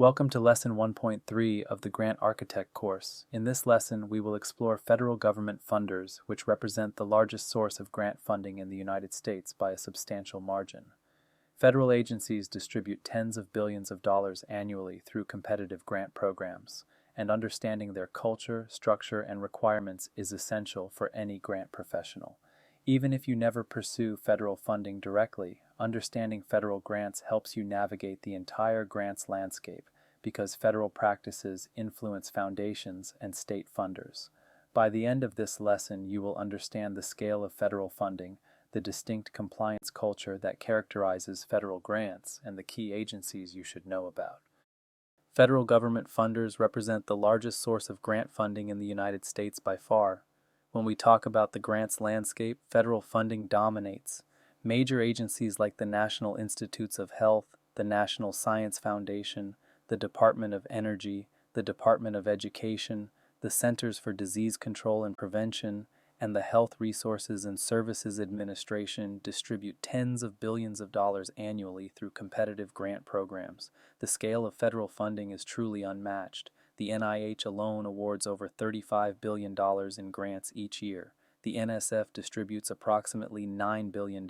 Welcome to Lesson 1.3 of the Grant Architect course. In this lesson, we will explore federal government funders, which represent the largest source of grant funding in the United States by a substantial margin. Federal agencies distribute tens of billions of dollars annually through competitive grant programs, and understanding their culture, structure, and requirements is essential for any grant professional. Even if you never pursue federal funding directly, understanding federal grants helps you navigate the entire grants landscape because federal practices influence foundations and state funders. By the end of this lesson, you will understand the scale of federal funding, the distinct compliance culture that characterizes federal grants, and the key agencies you should know about. Federal government funders represent the largest source of grant funding in the United States by far. When we talk about the grants landscape, federal funding dominates. Major agencies like the National Institutes of Health, the National Science Foundation, the Department of Energy, the Department of Education, the Centers for Disease Control and Prevention, and the Health Resources and Services Administration distribute tens of billions of dollars annually through competitive grant programs. The scale of federal funding is truly unmatched. The NIH alone awards over $35 billion in grants each year. The NSF distributes approximately $9 billion.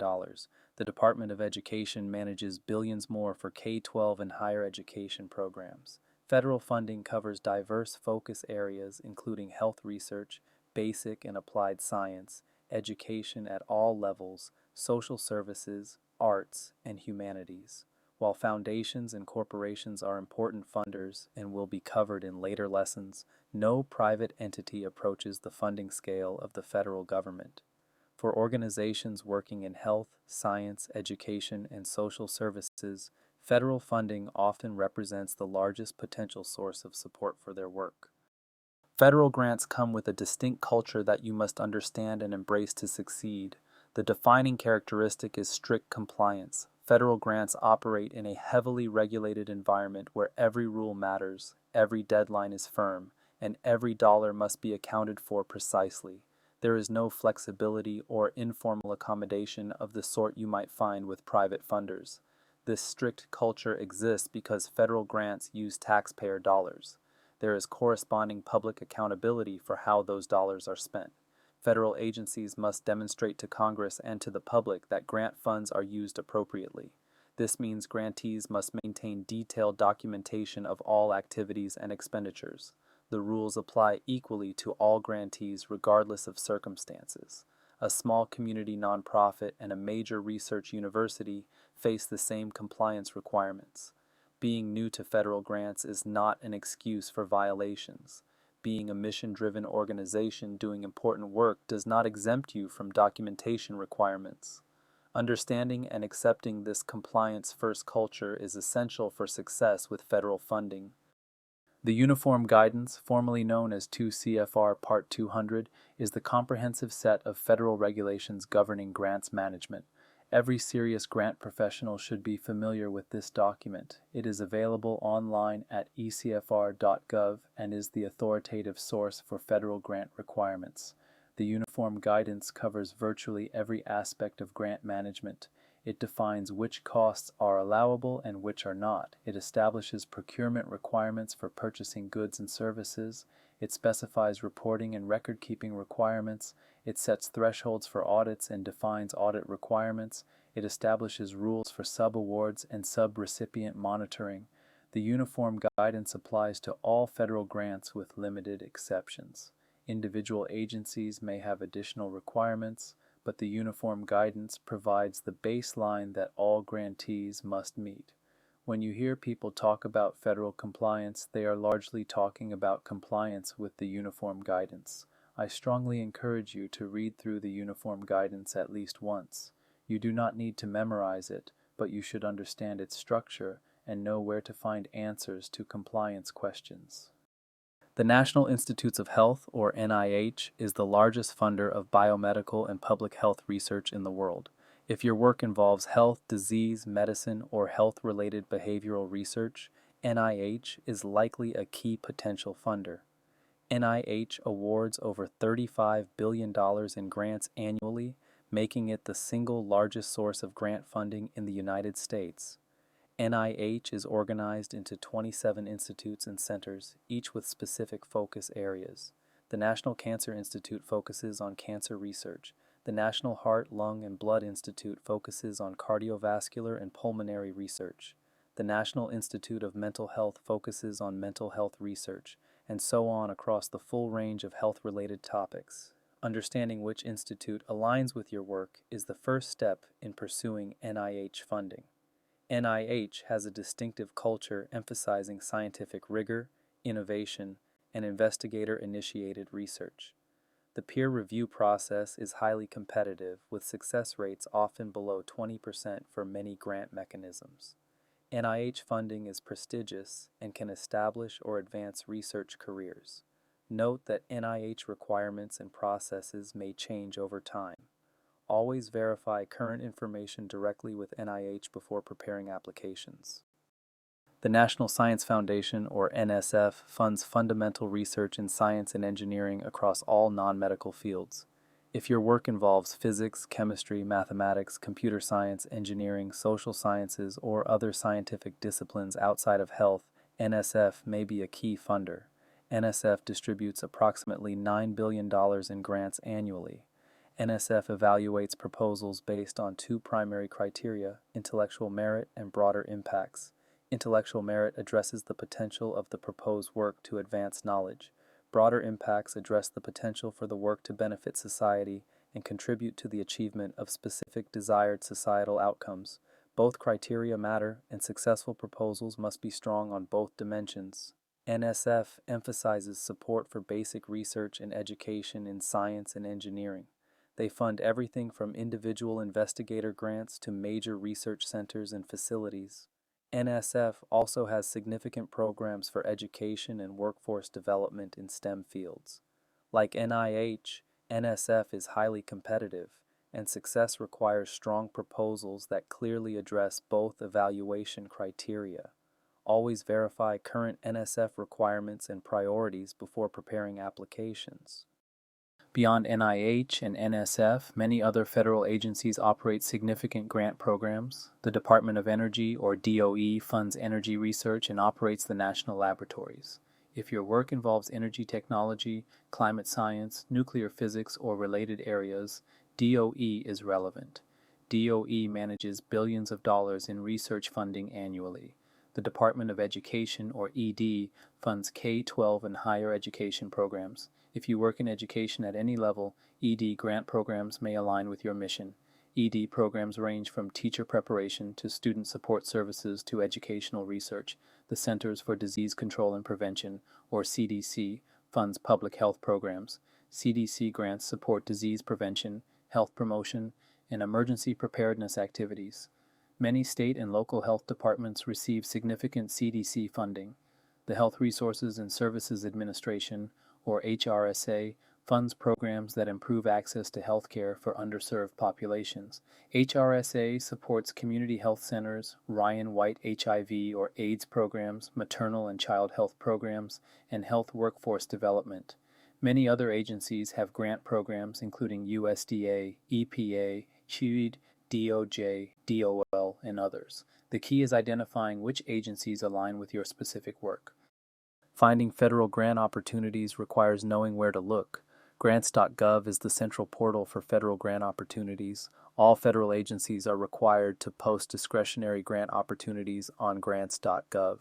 The Department of Education manages billions more for K-12 and higher education programs. Federal funding covers diverse focus areas including health research, basic and applied science, education at all levels, social services, arts, and humanities. While foundations and corporations are important funders and will be covered in later lessons, no private entity approaches the funding scale of the federal government. For organizations working in health, science, education, and social services, federal funding often represents the largest potential source of support for their work. Federal grants come with a distinct culture that you must understand and embrace to succeed. The defining characteristic is strict compliance. Federal grants operate in a heavily regulated environment where every rule matters, every deadline is firm, and every dollar must be accounted for precisely. There is no flexibility or informal accommodation of the sort you might find with private funders. This strict culture exists because federal grants use taxpayer dollars. There is corresponding public accountability for how those dollars are spent. Federal agencies must demonstrate to Congress and to the public that grant funds are used appropriately. This means grantees must maintain detailed documentation of all activities and expenditures. The rules apply equally to all grantees regardless of circumstances. A small community nonprofit and a major research university face the same compliance requirements. Being new to federal grants is not an excuse for violations. Being a mission-driven organization doing important work does not exempt you from documentation requirements. Understanding and accepting this compliance-first culture is essential for success with federal funding. The Uniform Guidance, formerly known as 2 CFR Part 200, is the comprehensive set of federal regulations governing grants management. Every serious grant professional should be familiar with this document. It is available online at ecfr.gov and is the authoritative source for federal grant requirements. The Uniform Guidance covers virtually every aspect of grant management. It defines which costs are allowable and which are not. It establishes procurement requirements for purchasing goods and services. It specifies reporting and record-keeping requirements. It sets thresholds for audits and defines audit requirements. It establishes rules for sub-awards and sub-recipient monitoring. The Uniform Guidance applies to all federal grants with limited exceptions. Individual agencies may have additional requirements, but the Uniform Guidance provides the baseline that all grantees must meet. When you hear people talk about federal compliance, they are largely talking about compliance with the Uniform Guidance. I strongly encourage you to read through the Uniform Guidance at least once. You do not need to memorize it, but you should understand its structure and know where to find answers to compliance questions. The National Institutes of Health, or NIH, is the largest funder of biomedical and public health research in the world. If your work involves health, disease, medicine, or health-related behavioral research, NIH is likely a key potential funder. NIH awards over $35 billion in grants annually, making it the single largest source of grant funding in the United States. NIH is organized into 27 institutes and centers, each with specific focus areas. The National Cancer Institute focuses on cancer research. The National Heart, Lung, and Blood Institute focuses on cardiovascular and pulmonary research. The National Institute of Mental Health focuses on mental health research, and so on across the full range of health-related topics. Understanding which institute aligns with your work is the first step in pursuing NIH funding. NIH has a distinctive culture emphasizing scientific rigor, innovation, and investigator-initiated research. The peer review process is highly competitive, with success rates often below 20% for many grant mechanisms. NIH funding is prestigious and can establish or advance research careers. Note that NIH requirements and processes may change over time. Always verify current information directly with NIH before preparing applications. The National Science Foundation, or NSF, funds fundamental research in science and engineering across all non-medical fields. If your work involves physics, chemistry, mathematics, computer science, engineering, social sciences, or other scientific disciplines outside of health, NSF may be a key funder. NSF distributes approximately $9 billion in grants annually. NSF evaluates proposals based on two primary criteria: intellectual merit and broader impacts. Intellectual merit addresses the potential of the proposed work to advance knowledge. Broader impacts address the potential for the work to benefit society and contribute to the achievement of specific desired societal outcomes. Both criteria matter, and successful proposals must be strong on both dimensions. NSF emphasizes support for basic research and education in science and engineering. They fund everything from individual investigator grants to major research centers and facilities. NSF also has significant programs for education and workforce development in STEM fields. Like NIH, NSF is highly competitive, and success requires strong proposals that clearly address both evaluation criteria. Always verify current NSF requirements and priorities before preparing applications. Beyond NIH and NSF, many other federal agencies operate significant grant programs. The Department of Energy, or DOE, funds energy research and operates the national laboratories. If your work involves energy technology, climate science, nuclear physics, or related areas, DOE is relevant. DOE manages billions of dollars in research funding annually. The Department of Education, or ED, funds K-12 and higher education programs. If you work in education at any level, ED grant programs may align with your mission. ED programs range from teacher preparation to student support services to educational research. The Centers for Disease Control and Prevention, or CDC, funds public health programs. CDC grants support disease prevention, health promotion, and emergency preparedness activities. Many state and local health departments receive significant CDC funding. The Health Resources and Services Administration, or HRSA, funds programs that improve access to health care for underserved populations. HRSA supports community health centers, Ryan White HIV or AIDS programs, maternal and child health programs, and health workforce development. Many other agencies have grant programs including USDA, EPA, HUD, DOJ, DOL, and others. The key is identifying which agencies align with your specific work. Finding federal grant opportunities requires knowing where to look. Grants.gov is the central portal for federal grant opportunities. All federal agencies are required to post discretionary grant opportunities on grants.gov.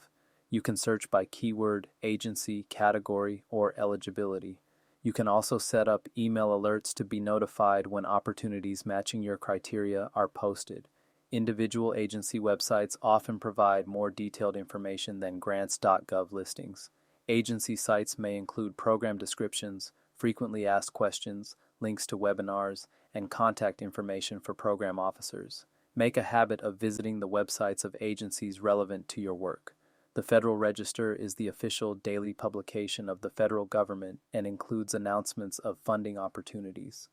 You can search by keyword, agency, category, or eligibility. You can also set up email alerts to be notified when opportunities matching your criteria are posted. Individual agency websites often provide more detailed information than grants.gov listings. Agency sites may include program descriptions, frequently asked questions, links to webinars, and contact information for program officers. Make a habit of visiting the websites of agencies relevant to your work. The Federal Register is the official daily publication of the federal government and includes announcements of funding opportunities.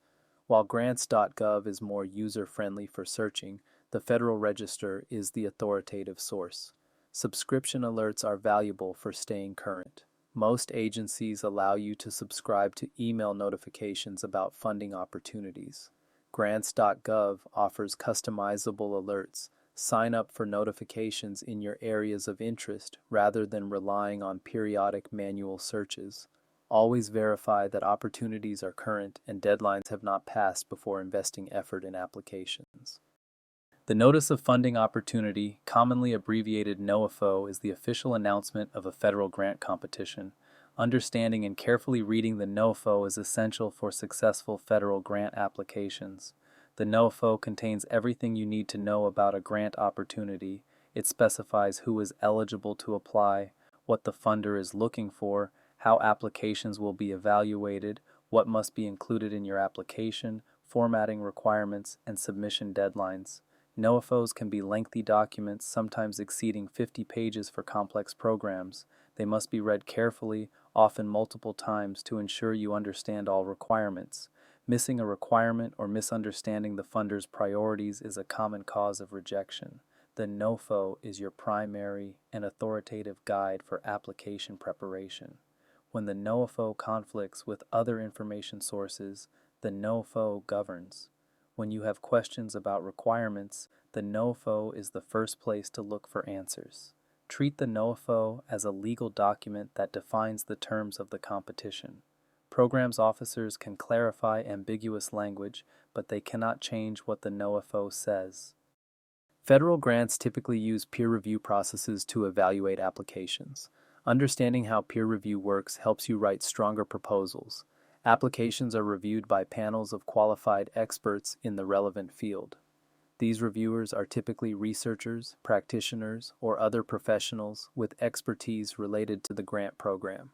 While grants.gov is more user-friendly for searching, the Federal Register is the authoritative source. Subscription alerts are valuable for staying current. Most agencies allow you to subscribe to email notifications about funding opportunities. Grants.gov offers customizable alerts, Sign up for notifications in your areas of interest rather than relying on periodic manual searches. Always verify that opportunities are current and deadlines have not passed before investing effort in applications. The Notice of Funding Opportunity, commonly abbreviated NOAFO, is the official announcement of a federal grant competition. Understanding and carefully reading the NOAFO is essential for successful federal grant applications. The NOAFO contains everything you need to know about a grant opportunity. It specifies who is eligible to apply, what the funder is looking for, how applications will be evaluated, what must be included in your application, formatting requirements, and submission deadlines. NOAFOs can be lengthy documents, sometimes exceeding 50 pages for complex programs. They must be read carefully, often multiple times, to ensure you understand all requirements. Missing a requirement or misunderstanding the funder's priorities is a common cause of rejection. The NOAFO is your primary and authoritative guide for application preparation. When the NOAFO conflicts with other information sources, the NOAFO governs. When you have questions about requirements, the NOAFO is the first place to look for answers. Treat the NOAFO as a legal document that defines the terms of the competition. Programs officers can clarify ambiguous language, but they cannot change what the NOAFO says. Federal grants typically use peer review processes to evaluate applications. Understanding how peer review works helps you write stronger proposals. Applications are reviewed by panels of qualified experts in the relevant field. These reviewers are typically researchers, practitioners, or other professionals with expertise related to the grant program.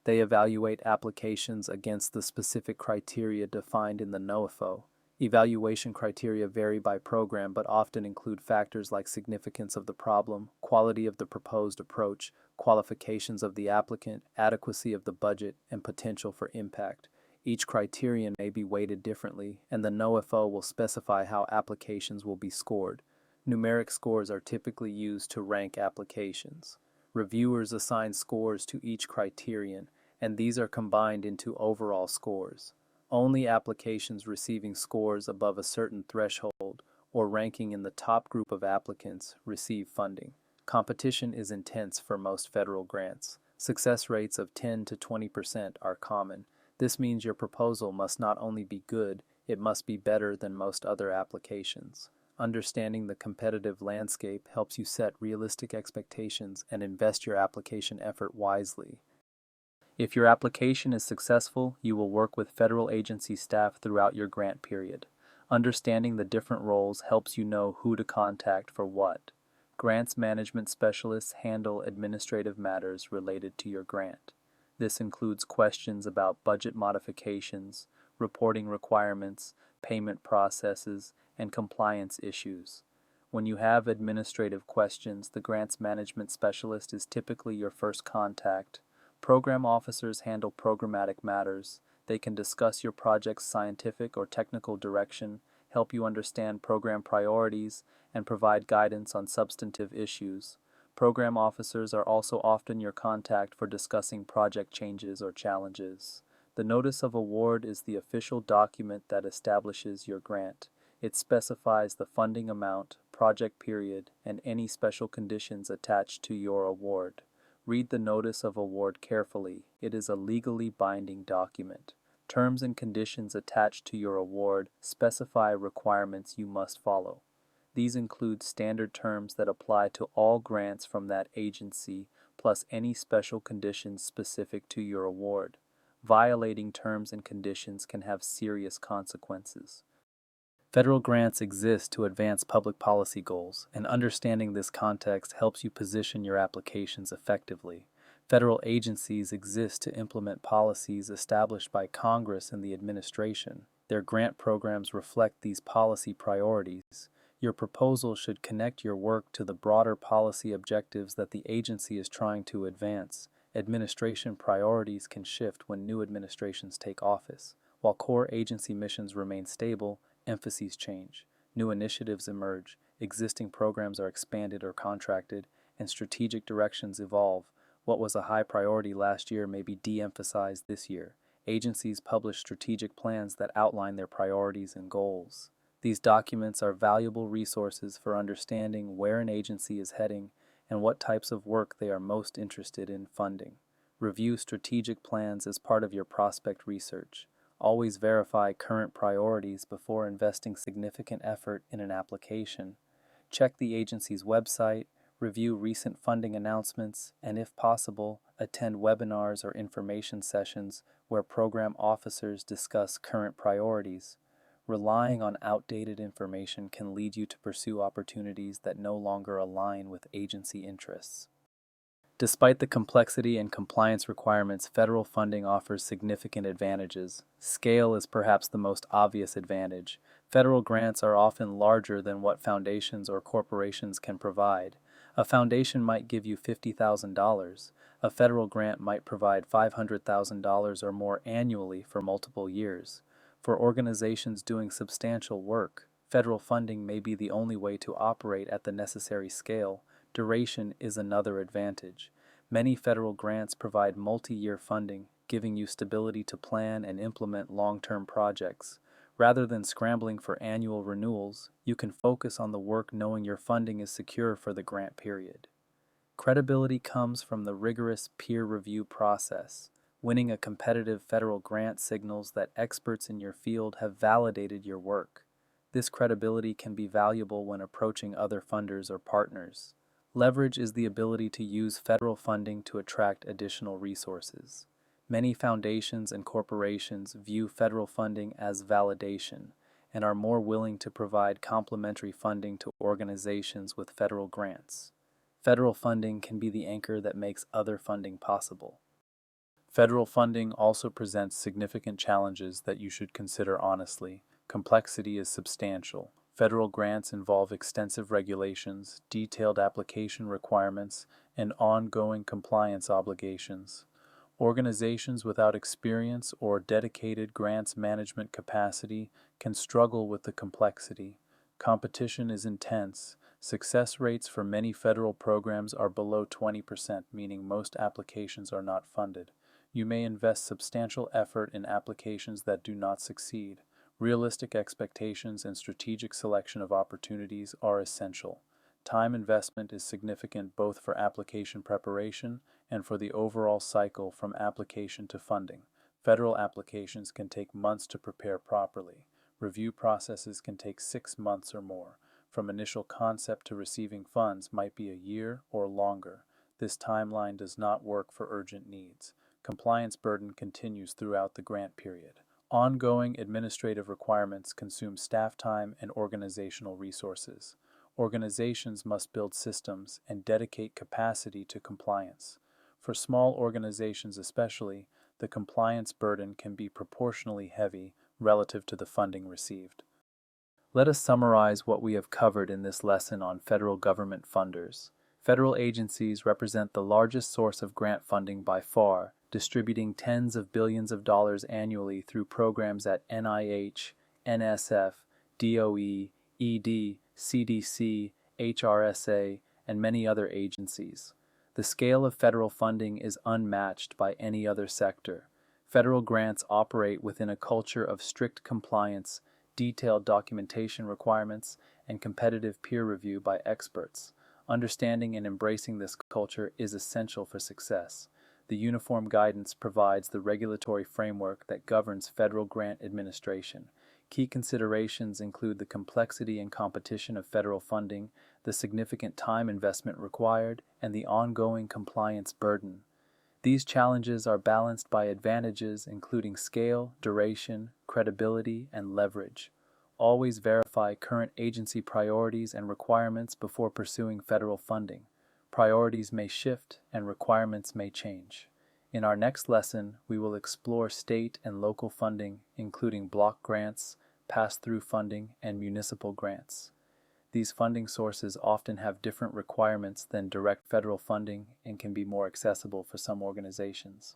They evaluate applications against the specific criteria defined in the NOAFO. Evaluation criteria vary by program but often include factors like significance of the problem, quality of the proposed approach, qualifications of the applicant, adequacy of the budget, and potential for impact. Each criterion may be weighted differently, and the NOAFO will specify how applications will be scored. Numeric scores are typically used to rank applications. Reviewers assign scores to each criterion, and these are combined into overall scores. Only applications receiving scores above a certain threshold or ranking in the top group of applicants receive funding. Competition is intense for most federal grants. Success rates of 10 to 20% are common. This means your proposal must not only be good, it must be better than most other applications. Understanding the competitive landscape helps you set realistic expectations and invest your application effort wisely. If your application is successful, you will work with federal agency staff throughout your grant period. Understanding the different roles helps you know who to contact for what. Grants management specialists handle administrative matters related to your grant. This includes questions about budget modifications, reporting requirements, payment processes, and compliance issues. When you have administrative questions, the grants management specialist is typically your first contact. Program officers handle programmatic matters. They can discuss your project's scientific or technical direction, help you understand program priorities, and provide guidance on substantive issues. Program officers are also often your contact for discussing project changes or challenges. The Notice of Award is the official document that establishes your grant. It specifies the funding amount, project period, and any special conditions attached to your award. Read the Notice of Award carefully. It is a legally binding document. Terms and conditions attached to your award specify requirements you must follow. These include standard terms that apply to all grants from that agency, plus any special conditions specific to your award. Violating terms and conditions can have serious consequences. Federal grants exist to advance public policy goals, and understanding this context helps you position your applications effectively. Federal agencies exist to implement policies established by Congress and the administration. Their grant programs reflect these policy priorities. Your proposal should connect your work to the broader policy objectives that the agency is trying to advance. Administration priorities can shift when new administrations take office. While core agency missions remain stable, emphases change. New initiatives emerge, existing programs are expanded or contracted, and strategic directions evolve. What was a high priority last year may be de-emphasized this year. Agencies publish strategic plans that outline their priorities and goals. These documents are valuable resources for understanding where an agency is heading and what types of work they are most interested in funding. Review strategic plans as part of your prospect research. Always verify current priorities before investing significant effort in an application. Check the agency's website, review recent funding announcements, and if possible, attend webinars or information sessions where program officers discuss current priorities. Relying on outdated information can lead you to pursue opportunities that no longer align with agency interests. Despite the complexity and compliance requirements, federal funding offers significant advantages. Scale is perhaps the most obvious advantage. Federal grants are often larger than what foundations or corporations can provide. A foundation might give you $50,000. A federal grant might provide $500,000 or more annually for multiple years. For organizations doing substantial work, federal funding may be the only way to operate at the necessary scale. Duration is another advantage. Many federal grants provide multi-year funding, giving you stability to plan and implement long-term projects. Rather than scrambling for annual renewals, you can focus on the work knowing your funding is secure for the grant period. Credibility comes from the rigorous peer review process. Winning a competitive federal grant signals that experts in your field have validated your work. This credibility can be valuable when approaching other funders or partners. Leverage is the ability to use federal funding to attract additional resources. Many foundations and corporations view federal funding as validation and are more willing to provide complementary funding to organizations with federal grants. Federal funding can be the anchor that makes other funding possible. Federal funding also presents significant challenges that you should consider honestly. Complexity is substantial. Federal grants involve extensive regulations, detailed application requirements, and ongoing compliance obligations. Organizations without experience or dedicated grants management capacity can struggle with the complexity. Competition is intense. Success rates for many federal programs are below 20%, meaning most applications are not funded. You may invest substantial effort in applications that do not succeed. Realistic expectations and strategic selection of opportunities are essential. Time investment is significant both for application preparation and for the overall cycle from application to funding. Federal applications can take months to prepare properly. Review processes can take 6 months or more. From initial concept to receiving funds might be a year or longer. This timeline does not work for urgent needs. Compliance burden continues throughout the grant period. Ongoing administrative requirements consume staff time and organizational resources. Organizations must build systems and dedicate capacity to compliance. For small organizations especially, the compliance burden can be proportionally heavy relative to the funding received. Let us summarize what we have covered in this lesson on federal government funders. Federal agencies represent the largest source of grant funding by far, distributing tens of billions of dollars annually through programs at NIH, NSF, DOE, ED, CDC, HRSA, and many other agencies. The scale of federal funding is unmatched by any other sector. Federal grants operate within a culture of strict compliance, detailed documentation requirements, and competitive peer review by experts. Understanding and embracing this culture is essential for success. The uniform guidance provides the regulatory framework that governs federal grant administration. Key considerations include the complexity and competition of federal funding, the significant time investment required, and the ongoing compliance burden. These challenges are balanced by advantages including scale, duration, credibility, and leverage. Always verify current agency priorities and requirements before pursuing federal funding. Priorities may shift and requirements may change. In our next lesson, we will explore state and local funding, including block grants, pass-through funding, and municipal grants. These funding sources often have different requirements than direct federal funding and can be more accessible for some organizations.